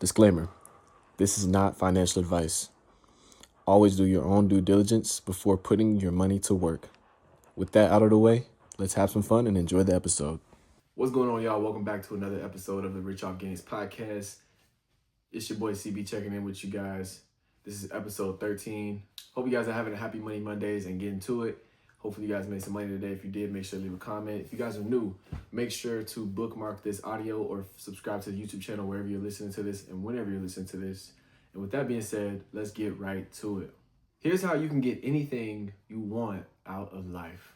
Disclaimer: this is not financial advice. Always do your own due diligence before putting your money to work. With that out of the way, let's have some fun and enjoy the episode. What's going on, y'all? Welcome back to another episode of the Off Gains Podcast. It's your boy CB checking in with you guys. This is episode 13. Hope you guys are having a happy Money Mondays and getting to it. Hopefully you guys made some money today. If you did, make sure to leave a comment. If you guys are new, make sure to bookmark this audio or subscribe to the YouTube channel wherever you're listening to this and whenever you're listening to this. And with that being said, let's get right to it. Here's how you can get anything you want out of life.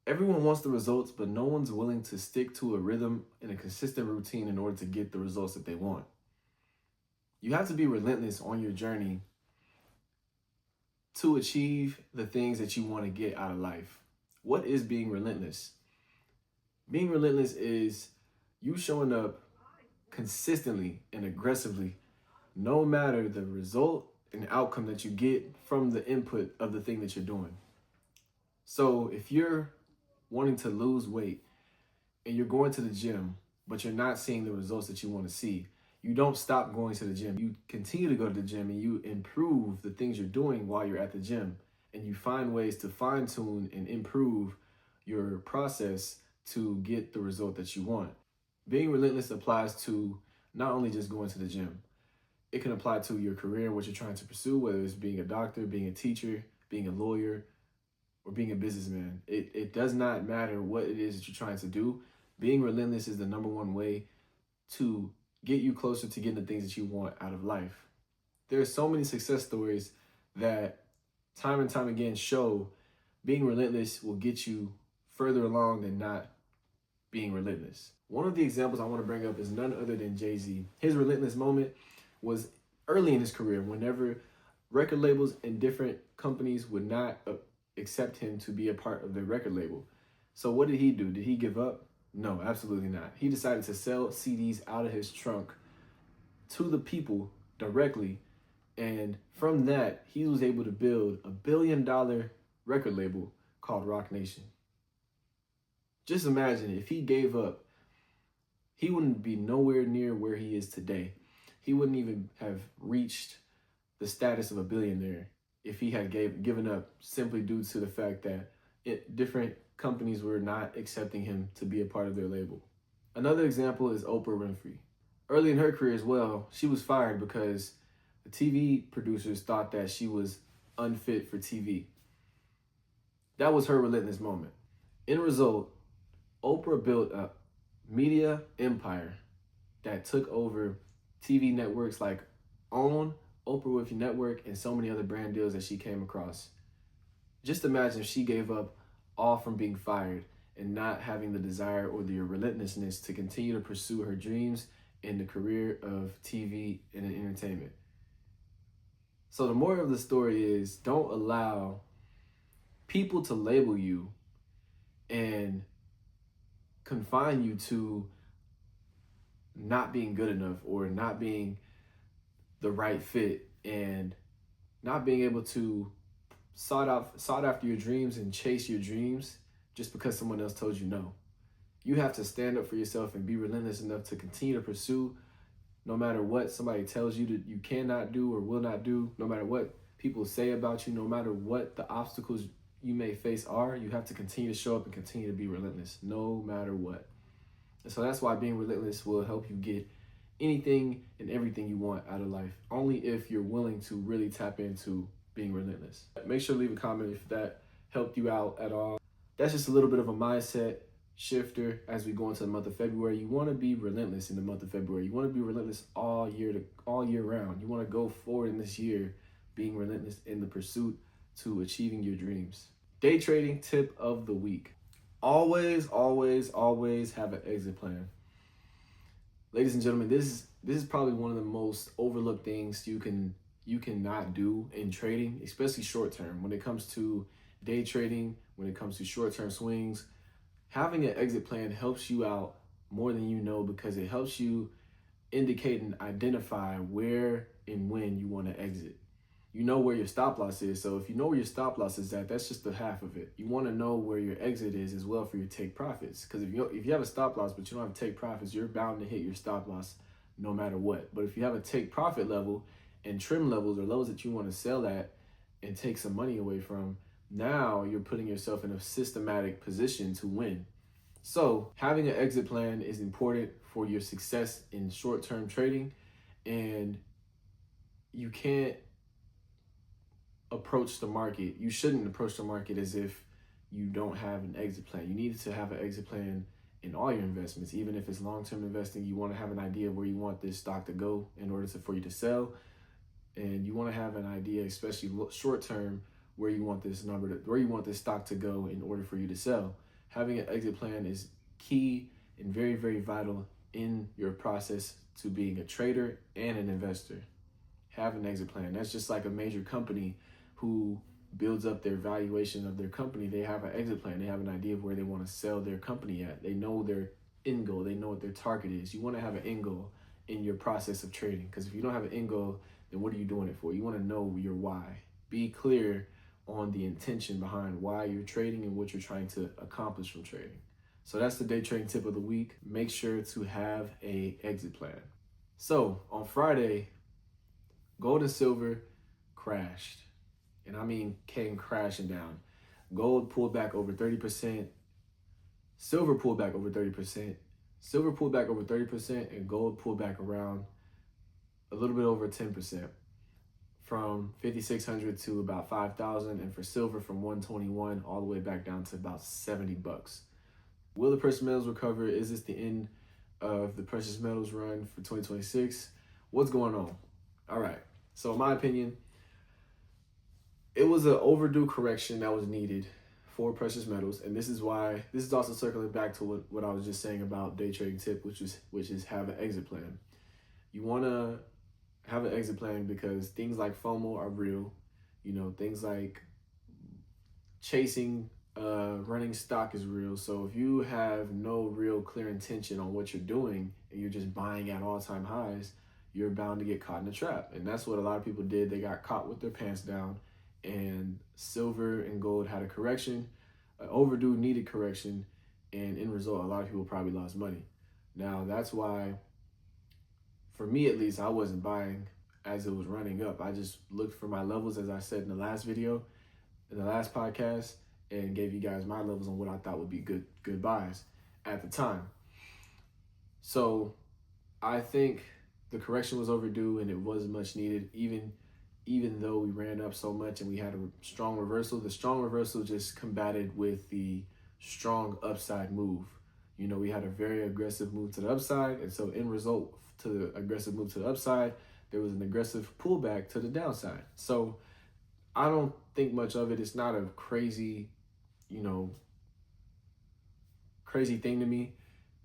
Everyone wants the results, but no one's willing to stick to a rhythm and a consistent routine in order to get the results that they want. You have to be relentless on your journey to achieve the things that you want to get out of life. What is being relentless? Being relentless is you showing up consistently and aggressively, no matter the result and outcome that you get from the input of the thing that you're doing. So if you're wanting to lose weight and you're going to the gym, but you're not seeing the results that you want to see, you don't stop going to the gym. You continue to go to the gym and you improve the things you're doing while you're at the gym. And you find ways to fine tune and improve your process to get the result that you want. Being relentless applies to not only just going to the gym. It can apply to your career, what you're trying to pursue, whether it's being a doctor, being a teacher, being a lawyer, or being a businessman. It does not matter what it is that you're trying to do. Being relentless is the number one way to get you closer to getting the things that you want out of life. There are so many success stories that time and time again show being relentless will get you further along than not being relentless. One of the examples I want to bring up is none other than Jay-Z. His relentless moment was early in his career, whenever record labels and different companies would not accept him to be a part of their record label. So what did he do? Did he give up? No, absolutely not. He decided to sell CDs out of his trunk to the people directly. And from that, he was able to build $1 billion record label called Rock Nation. Just imagine if he gave up, he wouldn't be nowhere near where he is today. He wouldn't even have reached the status of a billionaire if he had given up simply due to the fact that different companies were not accepting him to be a part of their label. Another example is Oprah Winfrey. Early in her career as well, she was fired because the TV producers thought that she was unfit for TV. That was her relentless moment. In result, Oprah built a media empire that took over TV networks like OWN, Oprah Winfrey Network, and so many other brand deals that she came across. Just imagine if she gave up all from being fired and not having the desire or the relentlessness to continue to pursue her dreams in the career of TV and entertainment. So the moral of the story is, don't allow people to label you and confine you to not being good enough or not being the right fit and not being able to sought after your dreams and chase your dreams just because someone else told you no. You have to stand up for yourself and be relentless enough to continue to pursue no matter what somebody tells you that you cannot do or will not do, no matter what people say about you, no matter what the obstacles you may face are. You have to continue to show up and continue to be relentless no matter what. And so that's why being relentless will help you get anything and everything you want out of life, only if you're willing to really tap into being relentless. Make sure to leave a comment if that helped you out at all. That's just a little bit of a mindset shifter as we go into the month of February. You want to be relentless in the month of February. You want to be relentless all year round. You want to go forward in this year being relentless in the pursuit to achieving your dreams. Day trading tip of the week. Always have an exit plan. Ladies and gentlemen, this is probably one of the most overlooked things you cannot do in trading, especially short term. When it comes to day trading, when it comes to short-term swings, having an exit plan helps you out more than you know, because it helps you indicate and identify where and when you want to exit. You know where your stop loss is. So if you know where your stop loss is at, that's just the half of it. You want to know where your exit is as well for your take profits. Because if you have a stop loss but you don't have take profits, you're bound to hit your stop loss no matter what. But if you have a take profit level and trim levels or levels that you want to sell at and take some money away from, now you're putting yourself in a systematic position to win. So having an exit plan is important for your success in short-term trading, and you can't approach the market. You shouldn't approach the market as if you don't have an exit plan. You need to have an exit plan in all your investments. Even if it's long-term investing, you want to have an idea of where you want this stock to go in order for you to sell. And you want to have an idea, especially short-term, where you want this where you want this stock to go in order for you to sell. Having an exit plan is key and very, very vital in your process to being a trader and an investor. Have an exit plan. That's just like a major company who builds up their valuation of their company. They have an exit plan. They have an idea of where they want to sell their company at. They know their end goal. They know what their target is. You want to have an end goal in your process of trading, because if you don't have an end goal, then what are you doing it for? You want to know your why. Be clear on the intention behind why you're trading and what you're trying to accomplish from trading. So that's the day trading tip of the week. Make sure to have a exit plan. So on Friday, gold and silver crashed. And I mean came crashing down. Gold pulled back over 30%. Silver pulled back over 30%. Silver pulled back over 30%, and gold pulled back around a little bit over 10%. From 5,600 to about 5,000, and for silver from 121 all the way back down to about $70. Will the precious metals recover? Is this the end of the precious metals run for 2026? What's going on? All right. So in my opinion, it was an overdue correction that was needed for precious metals, and this is also circling back to what I was just saying about day trading tip, which is have an exit plan. You want to have an exit plan because things like FOMO are real. Things like chasing running stock is real. So if you have no real clear intention on what you're doing and you're just buying at all-time highs, you're bound to get caught in a trap. And that's what a lot of people did. They got caught with their pants down, and silver and gold had a correction, an overdue needed correction, and in result, a lot of people probably lost money. Now, that's why, for me at least, I wasn't buying as it was running up. I just looked for my levels, as I said in the last video, in the last podcast, and gave you guys my levels on what I thought would be good buys at the time. So I think the correction was overdue and it was much needed, even though we ran up so much and we had a strong reversal. The strong reversal just combated with the strong upside move. We had a very aggressive move to the upside, and so in result to the aggressive move to the upside, there was an aggressive pullback to the downside. So I don't think much of it. It's not a crazy thing to me.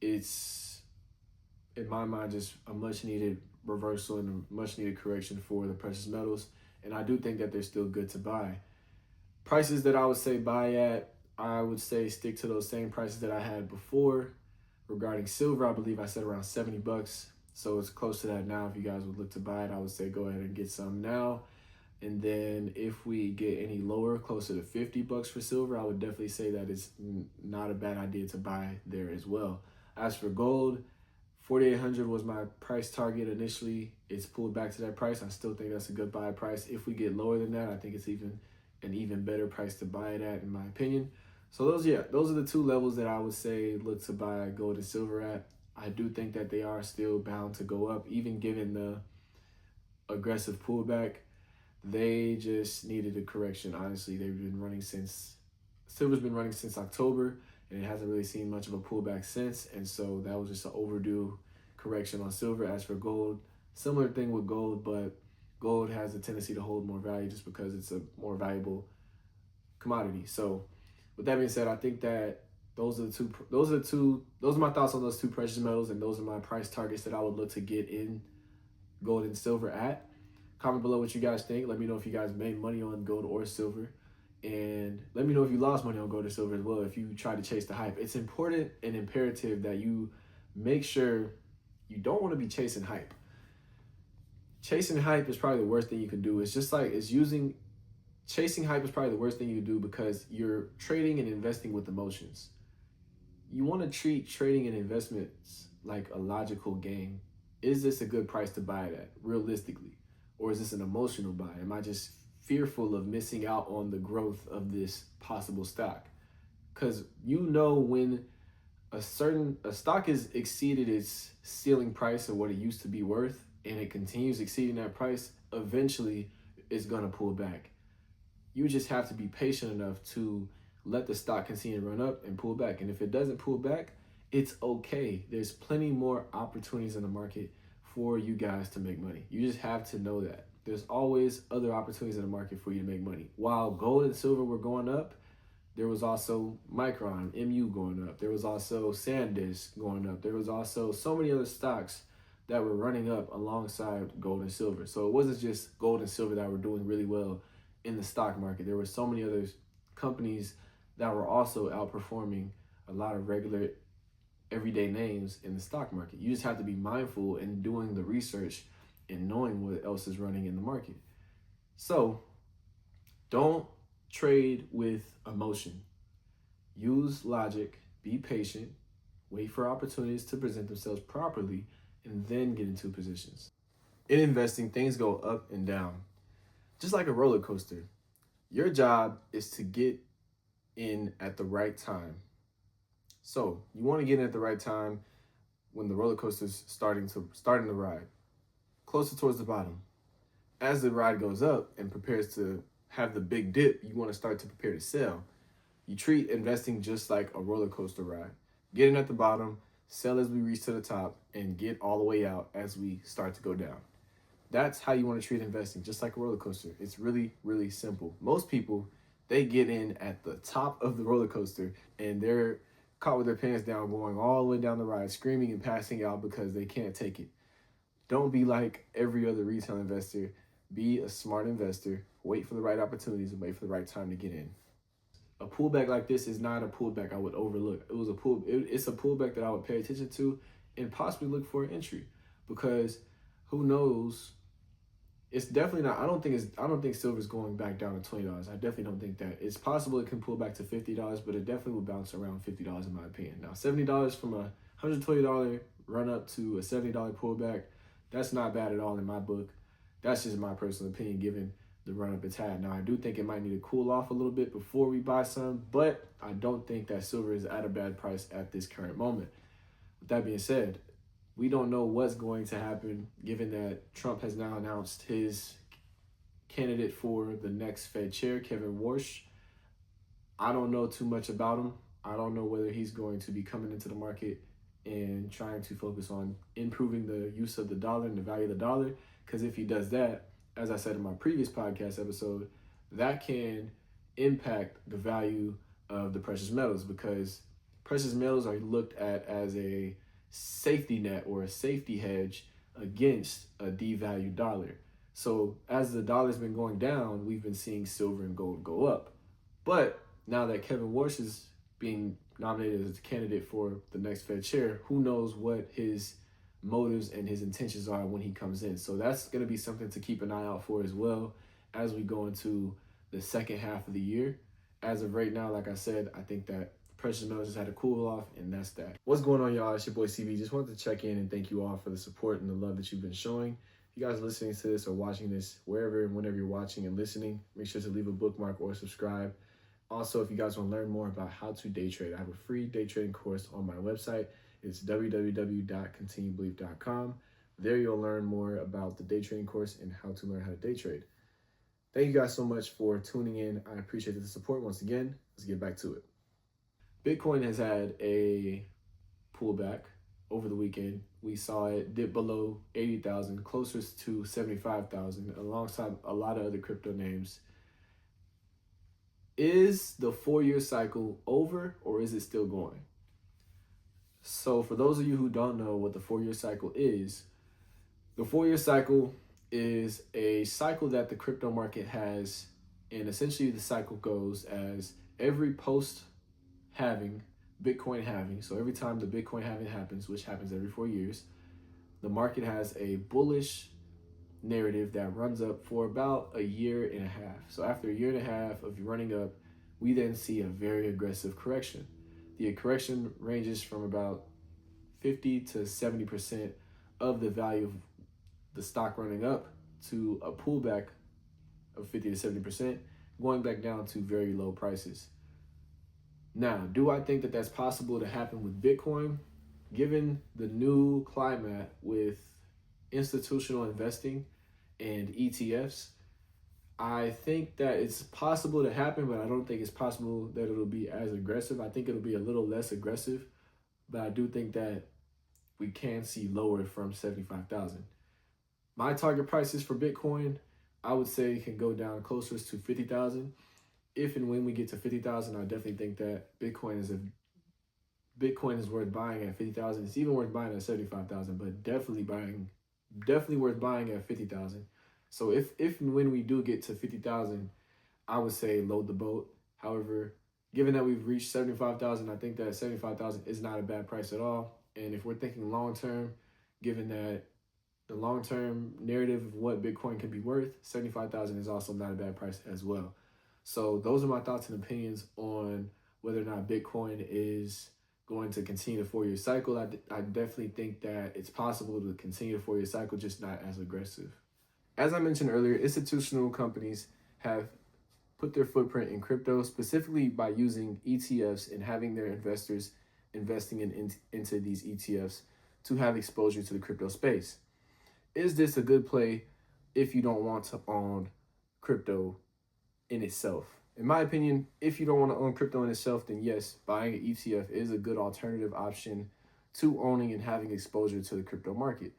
It's, in my mind, just a much needed reversal and a much needed correction for the precious metals. And I do think that they're still good to buy. Prices that I would say buy at, I would say stick to those same prices that I had before. Regarding silver, I believe I said around $70. So it's close to that now. If you guys would look to buy it, I would say go ahead and get some now. And then if we get any lower, closer to $50 for silver, I would definitely say that it's not a bad idea to buy there as well. As for gold, 4,800 was my price target initially. It's pulled back to that price. I still think that's a good buy price. If we get lower than that, I think it's an even better price to buy it at, in my opinion. So those are the two levels that I would say look to buy gold and silver at. I do think that they are still bound to go up, even given the aggressive pullback. They just needed a correction. Honestly, silver's been running since October, and it hasn't really seen much of a pullback since. And so that was just an overdue correction on silver. As for gold, similar thing with gold, but gold has a tendency to hold more value just because it's a more valuable commodity. So with that being said, I think that those are my thoughts on those two precious metals, and those are my price targets that I would look to get in gold and silver at. Comment below what you guys think. Let me know if you guys made money on gold or silver. And let me know if you lost money on gold or silver as well, if you try to chase the hype. It's important and imperative that you make sure you don't want to be chasing hype. Chasing hype is probably the worst thing you can do. Chasing hype is probably the worst thing you can do because you're trading and investing with emotions. You want to treat trading and investments like a logical game. Is this a good price to buy it at realistically? Or is this an emotional buy? Am I just fearful of missing out on the growth of this possible stock? Because when a stock has exceeded its ceiling price of what it used to be worth and it continues exceeding that price, eventually it's going to pull back. You just have to be patient enough to let the stock continue to run up and pull back. And if it doesn't pull back, it's okay. There's plenty more opportunities in the market for you guys to make money. You just have to know that. There's always other opportunities in the market for you to make money. While gold and silver were going up, there was also Micron, MU going up. There was also SanDisk going up. There was also so many other stocks that were running up alongside gold and silver. So it wasn't just gold and silver that were doing really well in the stock market. There were so many other companies that were also outperforming a lot of regular everyday names in the stock market. You just have to be mindful in doing the research and knowing what else is running in the market. So don't trade with emotion. Use logic, be patient, wait for opportunities to present themselves properly, and then get into positions. In investing, things go up and down, just like a roller coaster. Your job is to get in at the right time. So you want to get in at the right time when the roller coaster's starting the ride, closer towards the bottom. As the ride goes up and prepares to have the big dip, you want to start to prepare to sell. You treat investing just like a roller coaster ride. Get in at the bottom, sell as we reach to the top, and get all the way out as we start to go down. That's how you want to treat investing, just like a roller coaster. It's really, really simple. Most people, they get in at the top of the roller coaster and they're caught with their pants down, going all the way down the ride, screaming and passing out because they can't take it. Don't be like every other retail investor. Be a smart investor. Wait for the right opportunities and wait for the right time to get in. A pullback like this is not a pullback I would overlook. It's a pullback that I would pay attention to and possibly look for an entry, because who knows? It's definitely not. I don't think silver's going back down to $20. I definitely don't think that. It's possible it can pull back to $50, but it definitely will bounce around $50 in my opinion. Now, $70 from a $120 run up to a $70 pullback, that's not bad at all in my book. That's just my personal opinion given the run up it's had. Now, I do think it might need to cool off a little bit before we buy some, but I don't think that silver is at a bad price at this current moment. With that being said, we don't know what's going to happen given that Trump has now announced his candidate for the next Fed chair, Kevin Warsh. I don't know too much about him. I don't know whether he's going to be coming into the market and trying to focus on improving the use of the dollar and the value of the dollar. Because if he does that, as I said in my previous podcast episode, that can impact the value of the precious metals, because precious metals are looked at as a safety net or a safety hedge against a devalued dollar. So as the dollar's been going down, we've been seeing silver and gold go up. But now that Kevin Warsh is being nominated as a candidate for the next Fed chair, who knows what his motives and his intentions are when he comes in. So that's going to be something to keep an eye out for as well as we go into the second half of the year. As of right now, like I said, I think that precious metals just had a cool off, and that's that. What's going on, y'all? It's your boy CB. Just wanted to check in and thank you all for the support and the love that you've been showing. If you guys are listening to this or watching this, wherever and whenever you're watching and listening, make sure to leave a bookmark or subscribe. Also, if you guys want to learn more about how to day trade, I have a free day trading course on my website. It's www.continuebelief.com. There you'll learn more about the day trading course and how to learn how to day trade. Thank you guys so much for tuning in. I appreciate the support once again. Let's get back to it. Bitcoin has had a pullback over the weekend. We saw it dip below 80,000, closer to 75,000, alongside a lot of other crypto names. Is the 4-year cycle over, or is it still going? So for those of you who don't know what the 4-year cycle is, the 4-year cycle is a cycle that the crypto market has, and essentially the cycle goes as every post-halving, Bitcoin halving, so every time the Bitcoin halving happens, which happens every 4 years, the market has a bullish narrative that runs up for about a year and a half. So after a year and a half of running up, we then see a very aggressive correction. The correction ranges from about 50 to 70% of the value of the stock running up to a pullback of 50 to 70%, going back down to very low prices. Now, do I think that that's possible to happen with Bitcoin? Given the new climate with institutional investing and ETFs, I think that it's possible to happen, but I don't think it's possible that it'll be as aggressive. I think it'll be a little less aggressive, but I do think that we can see lower from 75,000. My target prices for Bitcoin, I would say, can go down closer to 50,000. If and when we get to 50,000, I definitely think that Bitcoin is worth buying at 50,000. It's even worth buying at 75,000, but definitely worth buying at 50,000. So if and when we do get to 50,000, I would say load the boat. However, given that we've reached 75,000, I think that 75,000 is not a bad price at all. And if we're thinking long term, given that the long term narrative of what Bitcoin can be worth, 75,000 is also not a bad price as well. So those are my thoughts and opinions on whether or not Bitcoin is going to continue the 4-year cycle. I definitely think that it's possible to continue the 4-year cycle, just not as aggressive. As I mentioned earlier, institutional companies have put their footprint in crypto, specifically by using ETFs and having their investors investing into these ETFs to have exposure to the crypto space. Is this a good play if you don't want to own crypto in itself? In my opinion, if you don't want to own crypto in itself, then yes, buying an ETF is a good alternative option to owning and having exposure to the crypto market.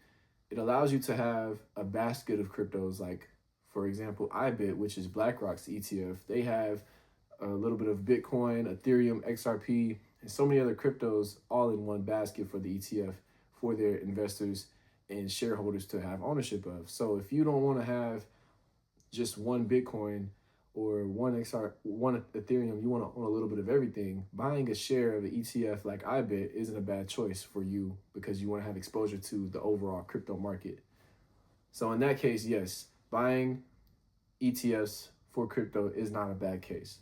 It allows you to have a basket of cryptos, like, for example, IBIT, which is BlackRock's ETF. They have a little bit of Bitcoin, Ethereum, XRP, and so many other cryptos all in one basket for the ETF for their investors and shareholders to have ownership of. So if you don't want to have just one Bitcoin or one Ethereum, you want to own a little bit of everything, buying a share of an ETF like IBIT isn't a bad choice for you because you want to have exposure to the overall crypto market. So in that case, yes, buying ETFs for crypto is not a bad case.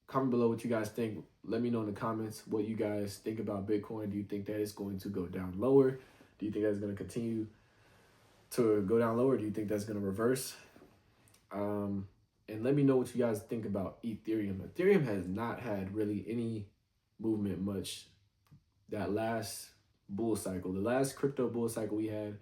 Comment below what you guys think. Let me know in the comments what you guys think about Bitcoin. Do you think that it's going to go down lower? Do you think that's going to continue to go down lower? Do you think that's going to reverse? And let me know what you guys think about Ethereum. Ethereum has not had really any movement much that last bull cycle. The last crypto bull cycle we had,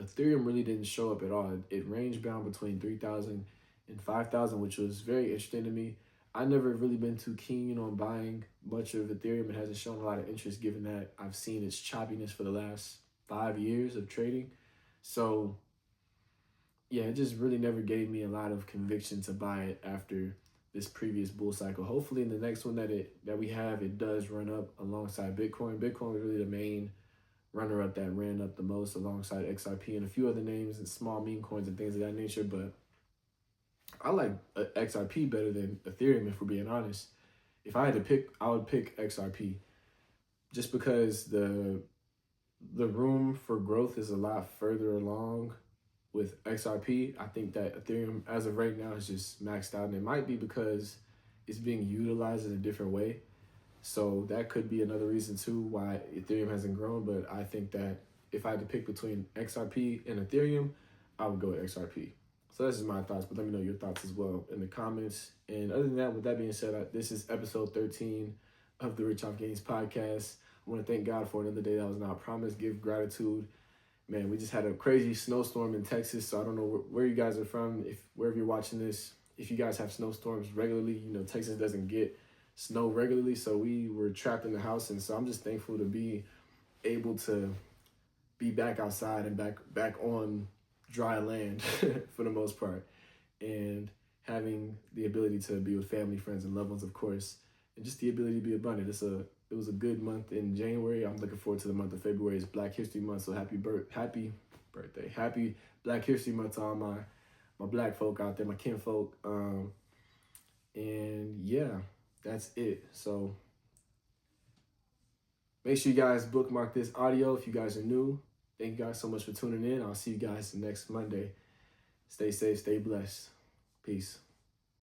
Ethereum really didn't show up at all. It ranged bound between 3,000 and 5,000, which was very interesting to me. I never really been too keen on buying much of Ethereum. It hasn't shown a lot of interest given that I've seen its choppiness for the last 5 years of trading. So yeah, it just really never gave me a lot of conviction to buy it after this previous bull cycle. Hopefully in the next one that we have, it does run up alongside Bitcoin. Bitcoin was really the main runner-up that ran up the most alongside XRP and a few other names and small meme coins and things of that nature. But I like XRP better than Ethereum, if we're being honest. If I had to pick, I would pick XRP just because the room for growth is a lot further along with XRP. I think that Ethereum, as of right now, is just maxed out, and it might be because it's being utilized in a different way. So that could be another reason too why Ethereum hasn't grown. But I think that if I had to pick between XRP and Ethereum, I would go with XRP. So that's just my thoughts, but let me know your thoughts as well in the comments. And other than that, with that being said, this is episode 13 of the Off Gains podcast. I want to thank God for another day that was not promised. Give gratitude. Man, we just had a crazy snowstorm in Texas, so I don't know where you guys are from, wherever you're watching this. If you guys have snowstorms regularly, Texas doesn't get snow regularly, so we were trapped in the house, and so I'm just thankful to be able to be back outside and back on dry land for the most part, and having the ability to be with family, friends, and loved ones, of course, and just the ability to be abundant. It was a good month in January. I'm looking forward to the month of February. It's Black History Month, so happy birthday, happy Black History Month to all my Black folk out there, my kinfolk, and yeah, that's it. So make sure you guys bookmark this audio if you guys are new. Thank you guys so much for tuning in. I'll see you guys next Monday. Stay safe, stay blessed. Peace.